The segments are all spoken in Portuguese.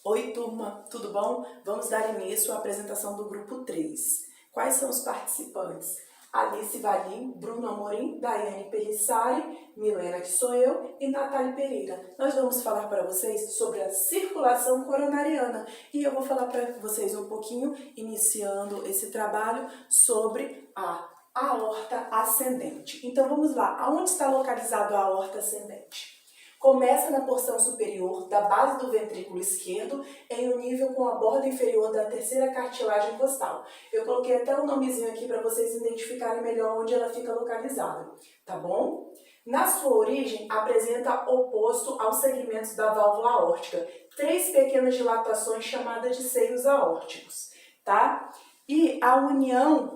Oi, turma, tudo bom? Vamos dar início à apresentação do grupo 3. Quais são os participantes? Alice Valim, Bruno Amorim, Daiane Pelissari, Milena, que sou eu, e Natália Pereira. Nós vamos falar para vocês sobre a circulação coronariana e eu vou falar para vocês um pouquinho, iniciando esse trabalho, sobre a aorta ascendente. Então vamos lá, aonde está localizado a aorta ascendente? Começa na porção superior da base do ventrículo esquerdo, em um nível com a borda inferior da terceira cartilagem costal. Eu coloquei até um nomezinho aqui para vocês identificarem melhor onde ela fica localizada, tá bom? Na sua origem, apresenta oposto aos segmentos da válvula aórtica, 3 pequenas dilatações chamadas de seios aórticos, tá? E a união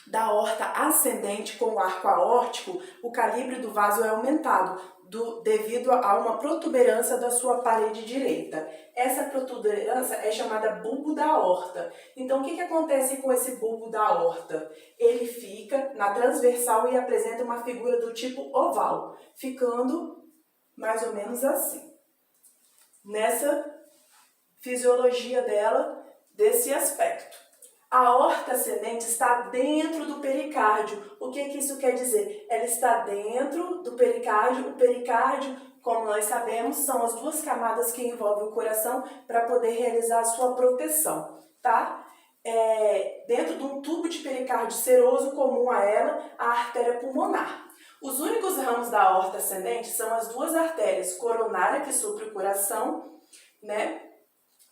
da aorta ascendente com o arco aórtico, o calibre do vaso é aumentado devido a uma protuberância da sua parede direita. Essa protuberância é chamada bulbo da aorta. Então, o que acontece com esse bulbo da aorta? Ele fica na transversal e apresenta uma figura do tipo oval, ficando mais ou menos assim. Nessa fisiologia dela, desse aspecto. A aorta ascendente está dentro do pericárdio. O que isso quer dizer? Ela está dentro do pericárdio. O pericárdio, como nós sabemos, são as duas camadas que envolvem o coração para poder realizar a sua proteção, tá? Dentro de um tubo de pericárdio seroso comum a ela, a artéria pulmonar. Os únicos ramos da aorta ascendente são as duas artérias, coronária, que supre o coração, né?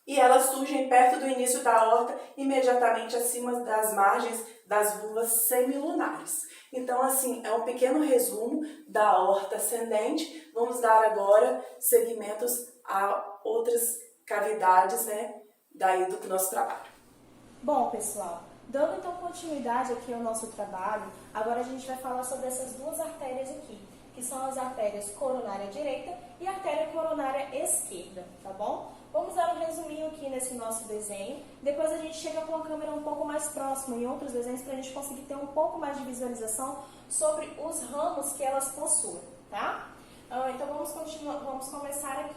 E elas surgem perto do início da aorta, imediatamente acima das margens das vulvas semilunares. Então, assim, é um pequeno resumo da aorta ascendente. Vamos dar agora seguimentos a outras cavidades, né, daí do nosso trabalho. Bom, pessoal, dando então continuidade aqui ao nosso trabalho, agora a gente vai falar sobre essas duas artérias aqui, que são as artérias coronária direita e a artéria coronária esquerda, tá bom? Vamos dar um resuminho aqui nesse nosso desenho, depois a gente chega com a câmera um pouco mais próxima em outros desenhos para a gente conseguir ter um pouco mais de visualização sobre os ramos que elas possuem, tá? Então vamos começar aqui.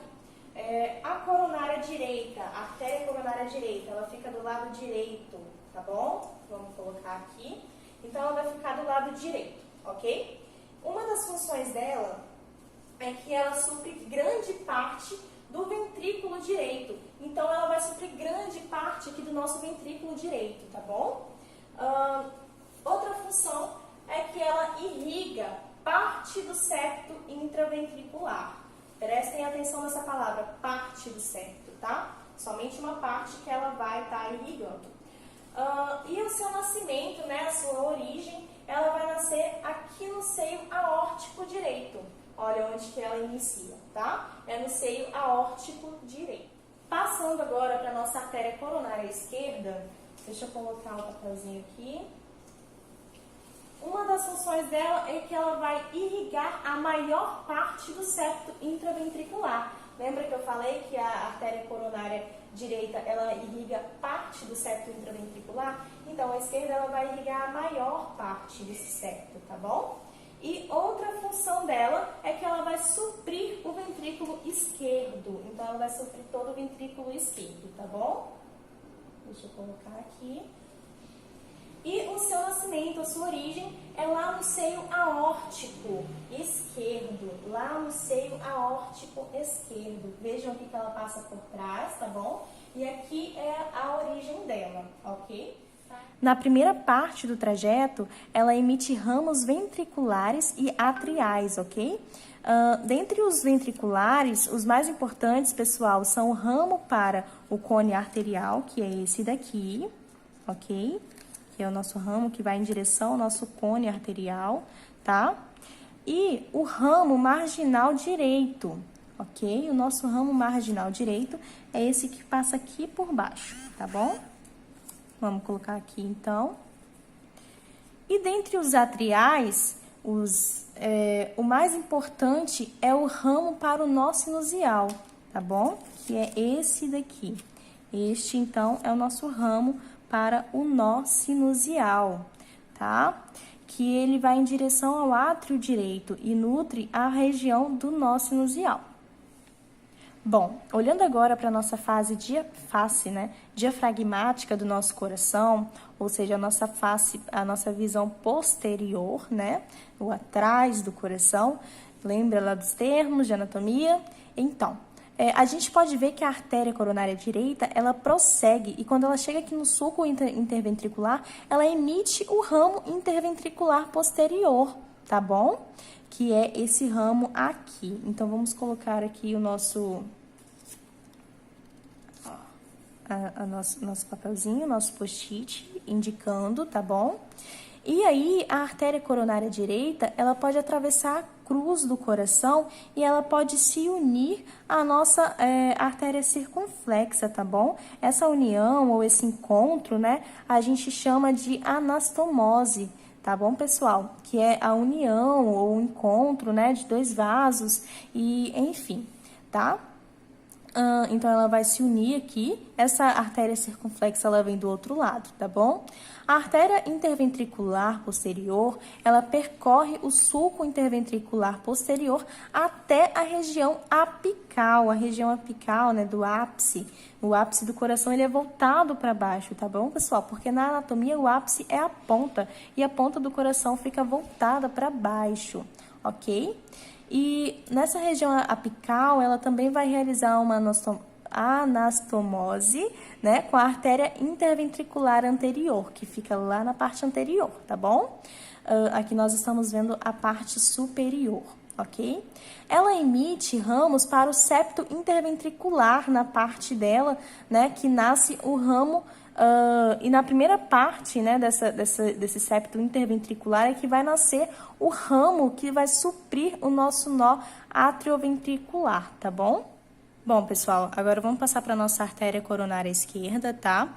A coronária direita, a artéria coronária direita, ela fica do lado direito, tá bom? Vamos colocar aqui. Então ela vai ficar do lado direito, ok? Uma das funções dela é que ela supre grande parte do ventrículo direito. Então, ela vai suprir grande parte aqui do nosso ventrículo direito, tá bom? Outra função é que ela irriga parte do septo intraventricular. Prestem atenção nessa palavra, parte do septo, tá? Somente uma parte que ela vai estar irrigando. E o seu nascimento, né, a sua origem, ela vai nascer aqui no seio aórtico direito. Olha onde que ela inicia, tá? É no seio aórtico direito. Passando agora para a nossa artéria coronária esquerda, deixa eu colocar o papelzinho aqui. Uma das funções dela é que ela vai irrigar a maior parte do septo intraventricular. Lembra que eu falei que a artéria coronária direita, ela irriga parte do septo intraventricular? Então, a esquerda, ela vai irrigar a maior parte desse septo, tá bom? E outra função dela é que ela vai suprir o ventrículo esquerdo. Então, ela vai suprir todo o ventrículo esquerdo, tá bom? Deixa eu colocar aqui. E o seu nascimento, a sua origem, é lá no seio aórtico esquerdo. Lá no seio aórtico esquerdo. Vejam o que ela passa por trás, tá bom? E aqui é a origem dela, ok? Na primeira parte do trajeto, ela emite ramos ventriculares e atriais, ok? Dentre os ventriculares, os mais importantes, pessoal, são o ramo para o cone arterial, que é esse daqui, ok? Que é o nosso ramo que vai em direção ao nosso cone arterial, tá? E o ramo marginal direito, ok? O nosso ramo marginal direito é esse que passa aqui por baixo, tá bom? Vamos colocar aqui, então. E dentre os atriais, o mais importante é o ramo para o nó sinusial, tá bom? Que é esse daqui. Este, então, é o nosso ramo para o nó sinusial, tá? Que ele vai em direção ao átrio direito e nutre a região do nó sinusial. Bom, olhando agora para a nossa face, né, diafragmática do nosso coração, ou seja, a nossa visão posterior, né, o atrás do coração, lembra lá dos termos de anatomia? Então, a gente pode ver que a artéria coronária direita, ela prossegue e quando ela chega aqui no sulco interventricular, ela emite o ramo interventricular posterior, tá bom? Que é esse ramo aqui. Então, vamos colocar aqui o nosso nosso papelzinho, nosso post-it, indicando, tá bom? E aí, a artéria coronária direita, ela pode atravessar a cruz do coração e ela pode se unir à nossa artéria circunflexa, tá bom? Essa união ou esse encontro, né, a gente chama de anastomose, tá bom, pessoal? Que é a união ou o encontro, né, de dois vasos e, enfim, tá? Então, ela vai se unir aqui. Essa artéria circunflexa, ela vem do outro lado, tá bom? A artéria interventricular posterior, ela percorre o sulco interventricular posterior até a região apical. A região apical, né, do ápice. O ápice do coração, ele é voltado para baixo, tá bom, pessoal? Porque na anatomia, o ápice é a ponta. E a ponta do coração fica voltada para baixo, ok? E nessa região apical, ela também vai realizar uma anastomose, né, com a artéria interventricular anterior, que fica lá na parte anterior, tá bom? Aqui nós estamos vendo a parte superior, ok? Ela emite ramos para o septo interventricular na parte dela, né, que nasce o ramo. E na primeira parte, né, desse septo interventricular é que vai nascer o ramo que vai suprir o nosso nó atrioventricular, tá bom? Bom, pessoal, agora vamos passar para a nossa artéria coronária esquerda, tá?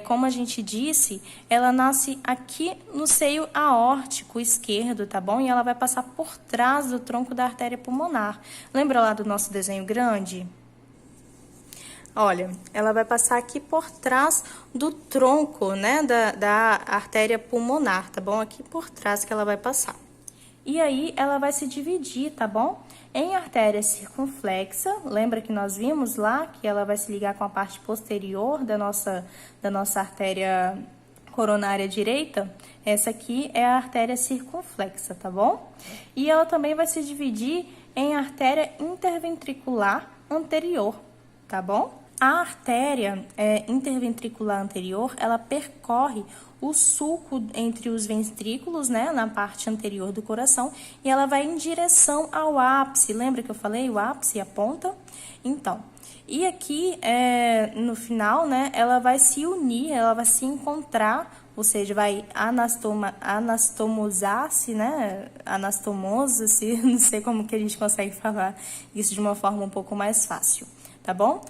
Como a gente disse, ela nasce aqui no seio aórtico esquerdo, tá bom? E ela vai passar por trás do tronco da artéria pulmonar. Lembra lá do nosso desenho grande? Olha, ela vai passar aqui por trás do tronco, né, da artéria pulmonar, tá bom? Aqui por trás que ela vai passar. E aí, ela vai se dividir, tá bom? Em artéria circunflexa, lembra que nós vimos lá que ela vai se ligar com a parte posterior da nossa artéria coronária direita? Essa aqui é a artéria circunflexa, tá bom? E ela também vai se dividir em artéria interventricular anterior, tá bom? A artéria interventricular anterior, ela percorre o sulco entre os ventrículos, né, na parte anterior do coração, e ela vai em direção ao ápice. Lembra que eu falei o ápice e a ponta? Então, e aqui, no final, né, ela vai se unir, ela vai se encontrar, ou seja, vai anastomosar-se, né, anastomose-se, não sei como que a gente consegue falar isso de uma forma um pouco mais fácil. Tá bom?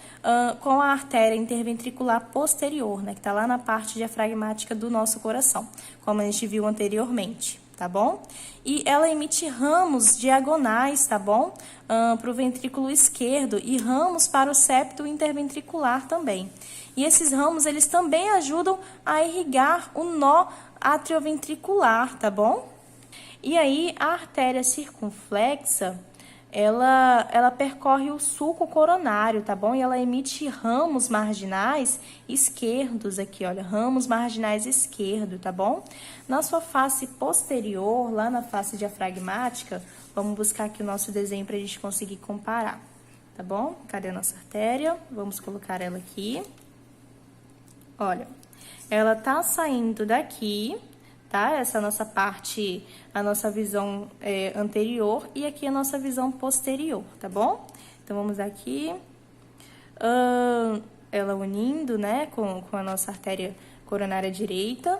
Com a artéria interventricular posterior, né, que tá lá na parte diafragmática do nosso coração, como a gente viu anteriormente, tá bom? E ela emite ramos diagonais, tá bom? Para o ventrículo esquerdo e ramos para o septo interventricular também. E esses ramos, eles também ajudam a irrigar o nó atrioventricular, tá bom? E aí, a artéria circunflexa, ela percorre o sulco coronário, tá bom? E ela emite ramos marginais esquerdos aqui, olha, ramos marginais esquerdo, tá bom? Na sua face posterior, lá na face diafragmática, vamos buscar aqui o nosso desenho para a gente conseguir comparar, tá bom? Cadê a nossa artéria? Vamos colocar ela aqui. Olha, ela tá saindo daqui, tá? Essa é a nossa parte, a nossa visão anterior e aqui a nossa visão posterior, tá bom? Então, vamos aqui, ela unindo, né, com a nossa artéria coronária direita.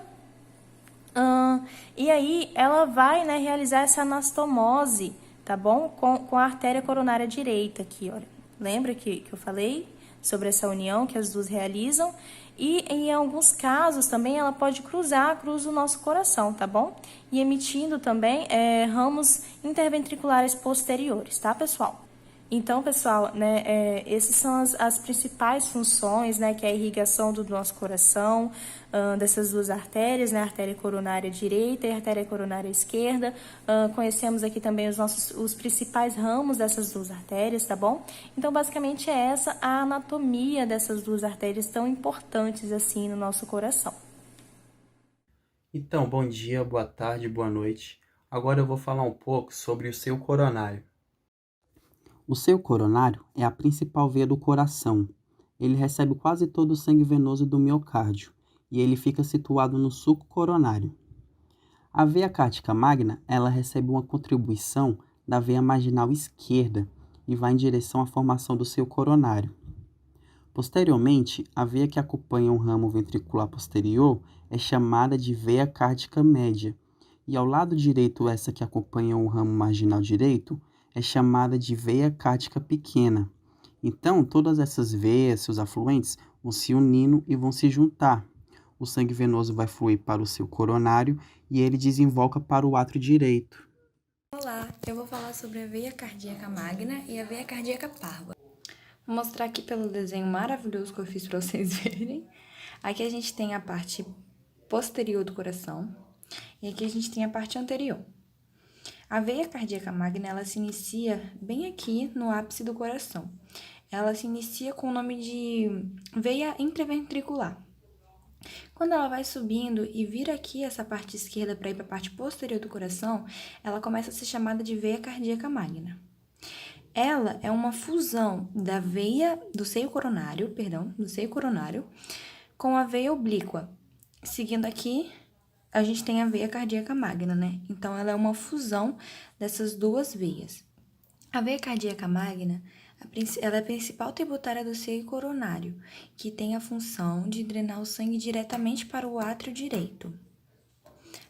E aí, ela vai, né, realizar essa anastomose, tá bom? Com a artéria coronária direita aqui, olha. Lembra que eu falei sobre essa união que as duas realizam? E em alguns casos também ela pode cruzar a cruz do nosso coração, tá bom? E emitindo também ramos interventriculares posteriores, tá, pessoal? Então, pessoal, né, essas são as principais funções, né, que é a irrigação do nosso coração, dessas duas artérias, né, a artéria coronária direita e a artéria coronária esquerda. Conhecemos aqui também os principais ramos dessas duas artérias, tá bom? Então, basicamente é essa a anatomia dessas duas artérias tão importantes assim no nosso coração. Então, bom dia, boa tarde, boa noite. Agora eu vou falar um pouco sobre o seio coronário. O seio coronário é a principal veia do coração. Ele recebe quase todo o sangue venoso do miocárdio e ele fica situado no sulco coronário. A veia cárdica magna, ela recebe uma contribuição da veia marginal esquerda e vai em direção à formação do seio coronário. Posteriormente, a veia que acompanha o ramo ventricular posterior é chamada de veia cárdica média, e ao lado direito, essa que acompanha o ramo marginal direito é chamada de veia cárdica pequena. Então, todas essas veias, seus afluentes, vão se unindo e vão se juntar. O sangue venoso vai fluir para o seu coronário e ele desemboca para o átrio direito. Olá, eu vou falar sobre a veia cardíaca magna e a veia cardíaca parva. Vou mostrar aqui pelo desenho maravilhoso que eu fiz para vocês verem. Aqui a gente tem a parte posterior do coração e aqui a gente tem a parte anterior. A veia cardíaca magna, ela se inicia bem aqui no ápice do coração. Ela se inicia com o nome de veia intraventricular. Quando ela vai subindo e vira aqui essa parte esquerda para ir para a parte posterior do coração, ela começa a ser chamada de veia cardíaca magna. Ela é uma fusão da veia do seio coronário, com a veia oblíqua. Seguindo aqui, a gente tem a veia cardíaca magna, né? Então, ela é uma fusão dessas duas veias. A veia cardíaca magna, ela é a principal tributária do seio coronário, que tem a função de drenar o sangue diretamente para o átrio direito.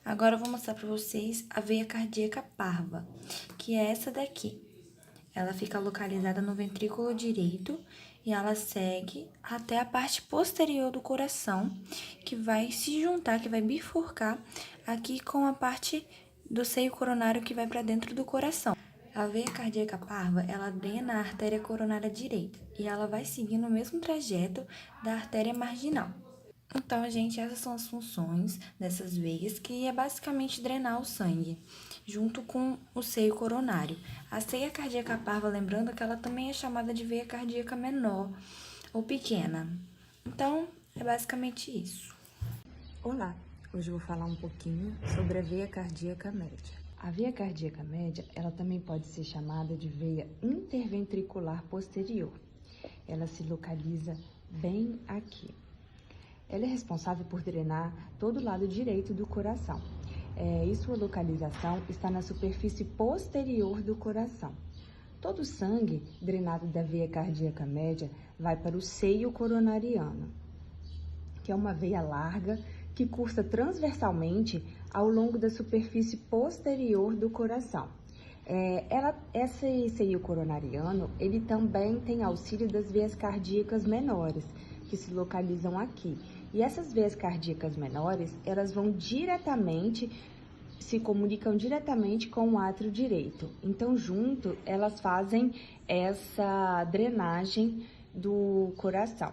Agora, eu vou mostrar para vocês a veia cardíaca parva, que é essa daqui. Ela fica localizada no ventrículo direito e ela segue até a parte posterior do coração, que vai se juntar, que vai bifurcar aqui com a parte do seio coronário que vai para dentro do coração. A veia cardíaca parva, ela drena a artéria coronária direita e ela vai seguindo o mesmo trajeto da artéria marginal. Então, gente, essas são as funções dessas veias, que é basicamente drenar o sangue, junto com o seio coronário. A veia cardíaca parva, lembrando que ela também é chamada de veia cardíaca menor ou pequena. Então, é basicamente isso. Olá, hoje eu vou falar um pouquinho sobre a veia cardíaca média. A veia cardíaca média, ela também pode ser chamada de veia interventricular posterior. Ela se localiza bem aqui. Ela é responsável por drenar todo o lado direito do coração. E sua localização está na superfície posterior do coração. Todo o sangue drenado da veia cardíaca média vai para o seio coronariano, que é uma veia larga que cursa transversalmente ao longo da superfície posterior do coração. Esse seio coronariano, ele também tem auxílio das veias cardíacas menores, que se localizam aqui. E essas veias cardíacas menores, elas se comunicam diretamente com o átrio direito. Então, junto, elas fazem essa drenagem do coração.